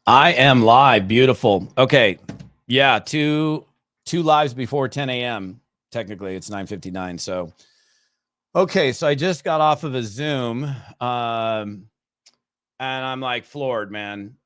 I am live. Beautiful. Okay. Yeah, two lives before 10 a.m. Technically, it's 9:59. So, okay. So I just got off of a Zoom, and I'm like floored, man.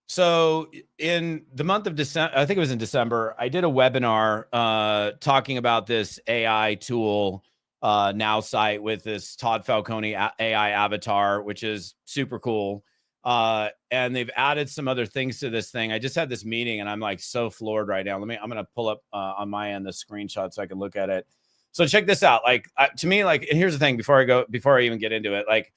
So in the month of December, I think it was in December, I did a webinar talking about this AI tool, Now Site, with this Todd Falcone AI avatar, which is super cool. And they've added some other things to this thing. I just had this meeting and I'm like so floored right now. I'm going to pull up on my end the screenshot so I can look at it. So check this out. Like to me, like, and here's the thing before I even get into it, like,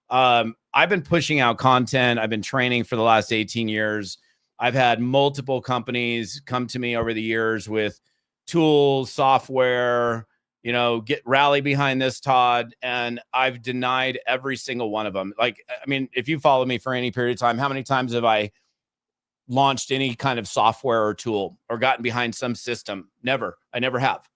I've been pushing out content. I've been training for the last 18 years. I've had multiple companies come to me over the years with tools, software, get rally behind this, Todd. And I've denied every single one of them. Like, I mean, if you follow me for any period of time, how many times have I launched any kind of software or tool or gotten behind some system? Never. I never have.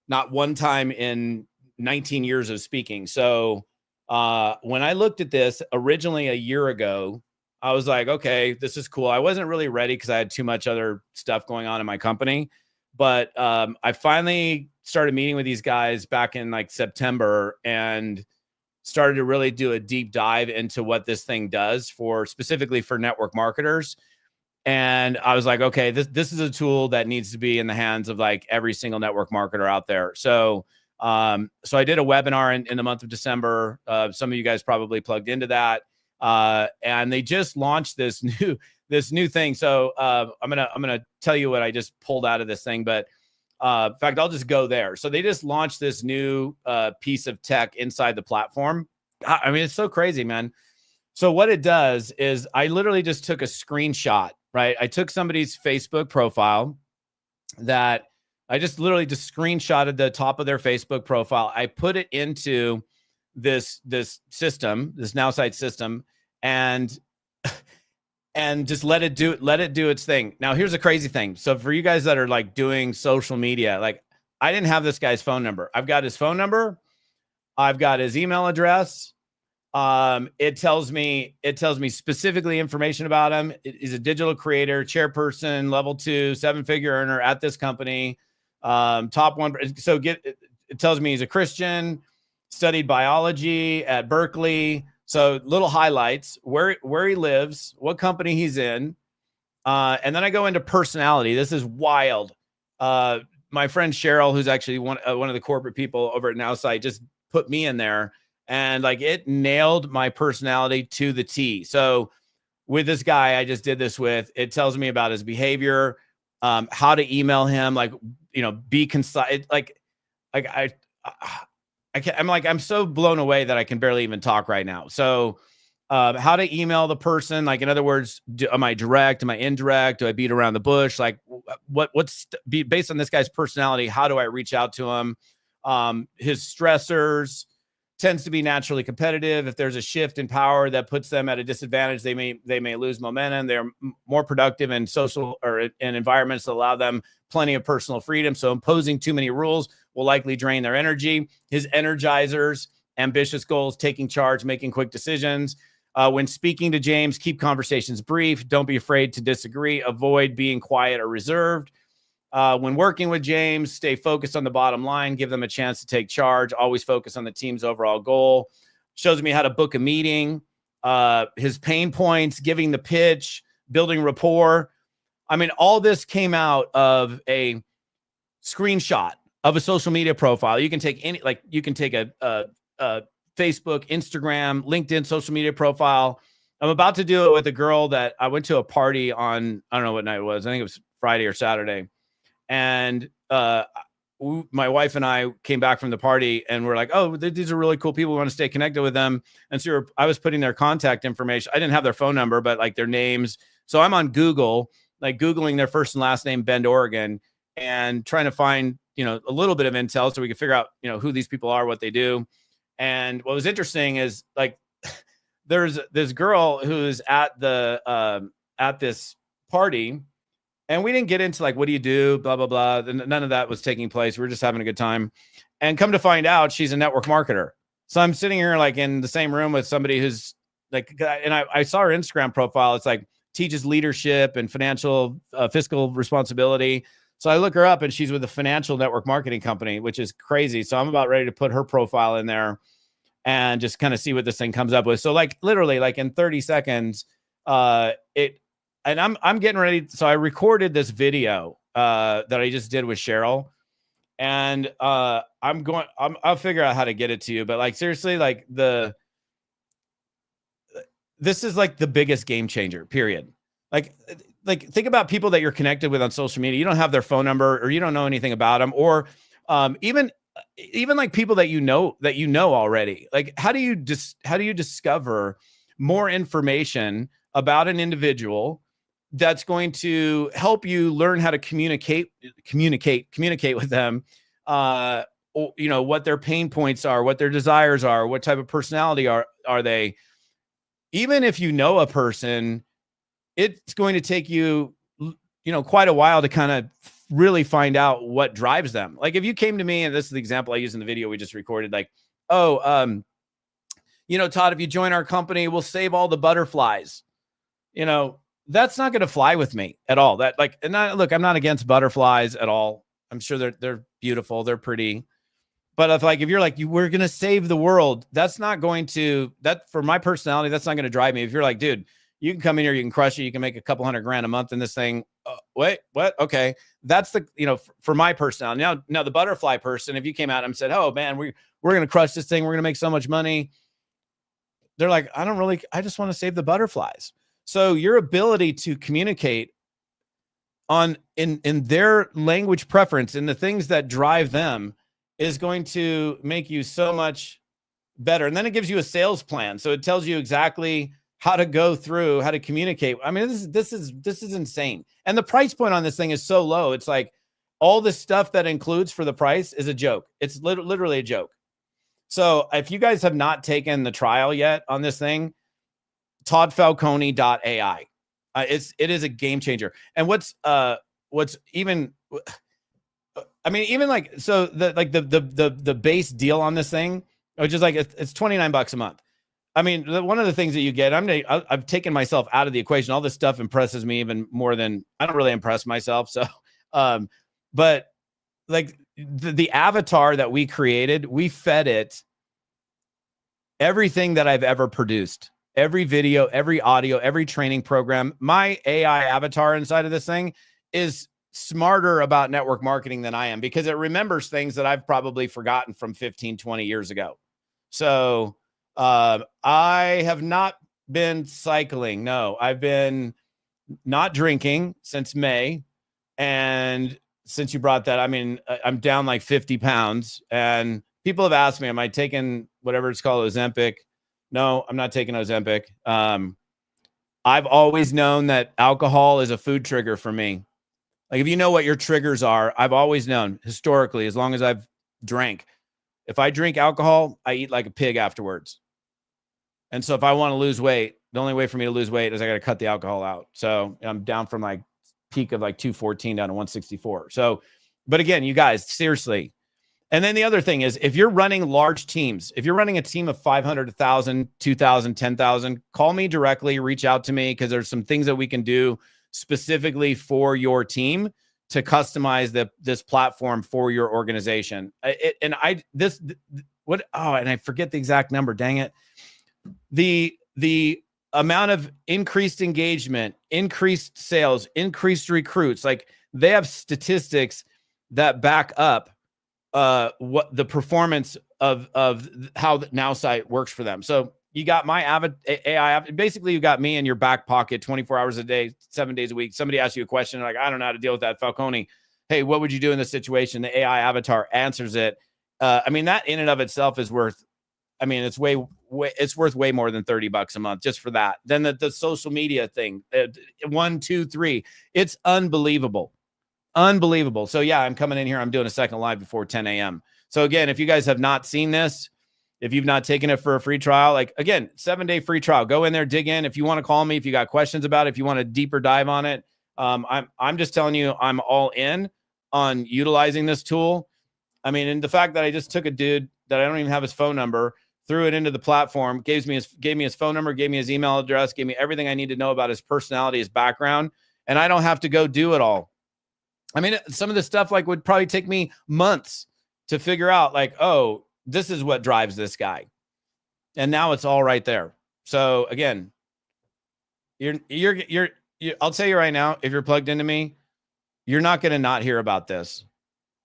Not one time in 19 years of speaking. So, when I looked at this originally a year ago, I was like, okay, this is cool. I wasn't really ready because I had too much other stuff going on in my company. But I finally started meeting with these guys back in like September and started to really do a deep dive into what this thing does specifically for network marketers. And I was like, okay, this is a tool that needs to be in the hands of like every single network marketer out there. So I did a webinar in the month of December. Some of you guys probably plugged into that. And they just launched this new thing. So I'm gonna tell you what I just pulled out of this thing. But in fact, I'll just go there. So they just launched this new piece of tech inside the platform. I mean, it's so crazy, man. So what it does is I literally just took a screenshot, right? I took somebody's Facebook profile that I just literally just screenshotted the top of their Facebook profile. I put it into this system, this Now Site system, and just let it do its thing. Now, here's the crazy thing. So for you guys that are like doing social media, like I didn't have this guy's phone number. I've got his phone number. I've got his email address. It tells me specifically information about him. He's a digital creator, chairperson, level 2, 7-figure earner at this company. Top one. So it tells me he's a Christian, studied biology at Berkeley. So little highlights, where he lives, what company he's in. And then I go into personality. This is wild. My friend Cheryl, who's actually one of the corporate people over at Now Site, just put me in there. And like it nailed my personality to the T. So with this guy I just did this with, it tells me about his behavior, how to email him, like, be concise. I'm so blown away that I can barely even talk right now. So how to email the person, like, in other words, am I direct? Am I indirect? Do I beat around the bush? Like based on this guy's personality, how do I reach out to him? His stressors. Tends to be naturally competitive. If there's a shift in power that puts them at a disadvantage, they may lose momentum. They're more productive in social or in environments that allow them plenty of personal freedom. So imposing too many rules will likely drain their energy. His energizers, ambitious goals, taking charge, making quick decisions. When speaking to James, keep conversations brief. Don't be afraid to disagree. Avoid being quiet or reserved. When working with James, stay focused on the bottom line, give them a chance to take charge, always focus on the team's overall goal. Shows me how to book a meeting, his pain points, giving the pitch, building rapport. I mean, all this came out of a screenshot of a social media profile. You can take a Facebook, Instagram, LinkedIn social media profile. I'm about to do it with a girl that I went to a party on, I don't know what night it was. I think it was Friday or Saturday. And my wife and I came back from the party and we're like, oh, these are really cool people. We want to stay connected with them. And so I was putting their contact information. I didn't have their phone number, but like their names. So I'm on Google, like Googling their first and last name, Bend, Oregon, and trying to find, a little bit of intel so we can figure out, who these people are, what they do. And what was interesting is like, there's this girl who's at this party. And we didn't get into like, what do you do? Blah, blah, blah. None of that was taking place. We were just having a good time. And come to find out, she's a network marketer. So I'm sitting here like in the same room with somebody who's, like, and I saw her Instagram profile. It's like teaches leadership and financial fiscal responsibility. So I look her up and she's with a financial network marketing company, which is crazy. So I'm about ready to put her profile in there and just kind of see what this thing comes up with. So like literally like in 30 seconds, and I'm getting ready. So I recorded this video that I just did with Cheryl, and I'll figure out how to get it to you. But like seriously, like this is like the biggest game changer, period. Like think about people that you're connected with on social media. You don't have their phone number or you don't know anything about them, or even like people that you know already. Like how do you discover more information about an individual that's going to help you learn how to communicate with them, you know, what their pain points are, what their desires are, what type of personality are they. Even if you know a person, it's going to take you, you know, quite a while to kind of really find out what drives them. Like if you came to me, and this is the example I use in the video we just recorded, like, oh, you know, Todd, if you join our company, we'll save all the butterflies. You know, that's not going to fly with me at all. That like, and look, I'm not against butterflies at all. I'm sure they're beautiful, they're pretty. But if you're like, we're going to save the world, that's not going to, that for my personality, that's not going to drive me. If you're like, dude, you can come in here, you can crush it, you can make a couple $100,000 a month in this thing. Wait, what? Okay. That's the, you know, for my personality. Now the butterfly person, if you came out and said, oh man, we're going to crush this thing, we're going to make so much money. They're like, I just want to save the butterflies. So your ability to communicate in their language preference, in the things that drive them, is going to make you so much better. And then it gives you a sales plan. So it tells you exactly how to go through, how to communicate. I mean, this is insane. And the price point on this thing is so low. It's like all the stuff that includes for the price is a joke. It's literally a joke. So if you guys have not taken the trial yet on this thing, toddfalcone.ai. It is a game changer. And what's even, I mean, even like, so the base deal on this thing, which is like, it's $29 a month. I mean, one of the things that you get, I've taken myself out of the equation. All this stuff impresses me even more than, I don't really impress myself. So, but like the avatar that we created, we fed it everything that I've ever produced, every video, every audio, every training program. My AI avatar inside of this thing is smarter about network marketing than I am, because it remembers things that I've probably forgotten from 15, 20 years ago. So I have not been cycling. No, I've been not drinking since May. And since you brought that, I mean, I'm down like 50 pounds. And people have asked me, am I taking whatever it's called, Ozempic? No, I'm not taking Ozempic. I've always known that alcohol is a food trigger for me. Like if you know what your triggers are, I've always known historically, as long as I've drank, if I drink alcohol, I eat like a pig afterwards. And so if I want to lose weight, the only way for me to lose weight is I got to cut the alcohol out. So I'm down from like peak of like 214 down to 164. So, but again, you guys, seriously. And then the other thing is, if you're running large teams, if you're running a team of 500, 1,000, 2,000, 10,000, call me directly, reach out to me, because there's some things that we can do specifically for your team to customize this platform for your organization. And I forget the exact number, dang it. The amount of increased engagement, increased sales, increased recruits, like they have statistics that back up what the performance of how the Now site works for them. So you got my AI, basically you got me in your back pocket 24 hours a day, 7 days a week. Somebody asks you a question, like, I don't know how to deal with that, Falcone. Hey, what would you do in this situation? The AI avatar answers it. I mean, that in and of itself is worth, I mean, it's worth way more than $30 a month just for that. Then the social media thing, 1, 2, 3, it's unbelievable. Unbelievable. So yeah, I'm coming in here. I'm doing a second live before 10 a.m. So again, if you guys have not seen this, if you've not taken it for a free trial, like again, 7-day free trial, go in there, dig in. If you want to call me, if you got questions about it, if you want a deeper dive on it, I'm just telling you, I'm all in on utilizing this tool. I mean, and the fact that I just took a dude that I don't even have his phone number, threw it into the platform, gave me his phone number, gave me his email address, gave me everything I need to know about his personality, his background, and I don't have to go do it all. I mean, some of the stuff like would probably take me months to figure out, like, oh, this is what drives this guy. And now it's all right there. So again, I'll tell you right now, if you're plugged into me, you're not going to not hear about this.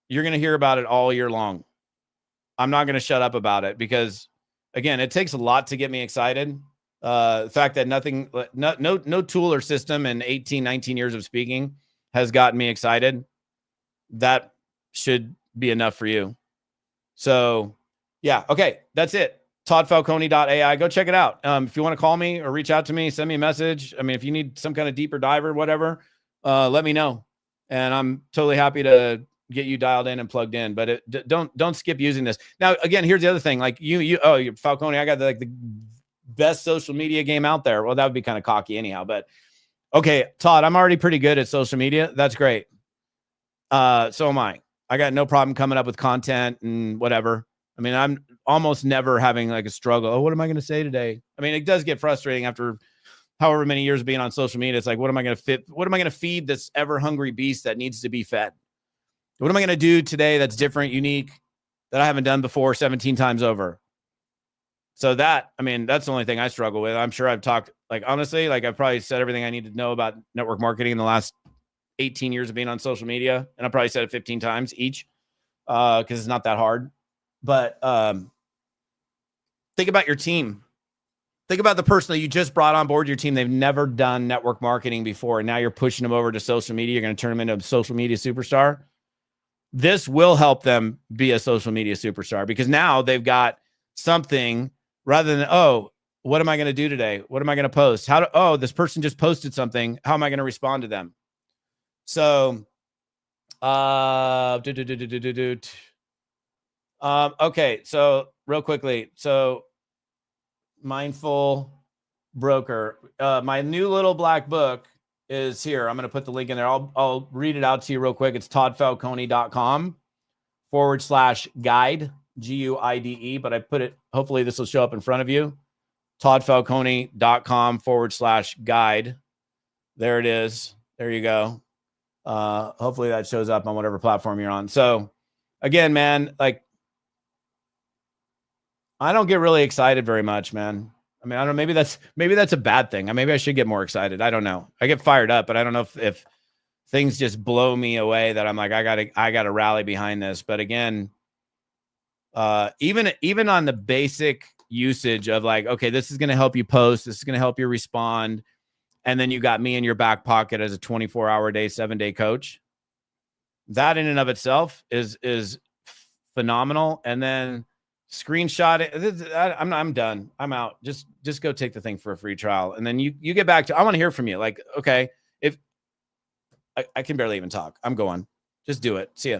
You're going to hear about it all year long. I'm not going to shut up about it because, again, it takes a lot to get me excited. The fact that no tool or system in 18, 19 years of speaking has gotten me excited, that should be enough for you. So, yeah, okay, that's it. ToddFalcone.ai. Go check it out. If you want to call me or reach out to me, send me a message. I mean, if you need some kind of deeper dive or whatever, let me know. And I'm totally happy to get you dialed in and plugged in. But don't skip using this. Now, again, here's the other thing. Like you're Falcone. I got the best social media game out there. Well, that would be kind of cocky anyhow. But okay, Todd, I'm already pretty good at social media. That's great. So am I. I got no problem coming up with content and whatever. I mean, I'm almost never having like a struggle. Oh, what am I going to say today? I mean, it does get frustrating after however many years of being on social media. It's like, what am I going to feed this ever hungry beast that needs to be fed? What am I going to do today that's different, unique, that I haven't done before 17 times over? So that's the only thing I struggle with. I'm sure I've talked, like, honestly, like I've probably said everything I need to know about network marketing in the last 18 years of being on social media. And I probably said it 15 times each because it's not that hard. But think about your team. Think about the person that you just brought on board your team. They've never done network marketing before. And now you're pushing them over to social media. You're going to turn them into a social media superstar. This will help them be a social media superstar because now they've got something rather than, oh, what am I going to do today? What am I going to post? This person just posted something. How am I going to respond to them? So, okay. So real quickly. So Mindful Broker, my new little black book is here. I'm going to put the link in there. I'll read it out to you real quick. It's toddfalcone.com/guide, GUIDE, but I put it, hopefully this will show up in front of you. toddfalcone.com/guide. There it is. There you go. Hopefully that shows up on whatever platform you're on. So again, man, like, I don't get really excited very much, man. I mean, I don't know, maybe that's a bad thing. Maybe I should get more excited. I don't know. I get fired up, but I don't know if things just blow me away that I'm like, I gotta rally behind this. But again, even on the basic usage of like, okay, this is going to help you post, this is going to help you respond. And then you got me in your back pocket as a 24-hour day, 7-day coach. That in and of itself is phenomenal. And then screenshot it. I'm done. I'm out. Just go take the thing for a free trial. And then you get back to, I want to hear from you. Like, okay, if I can barely even talk, I'm going, just do it. See ya.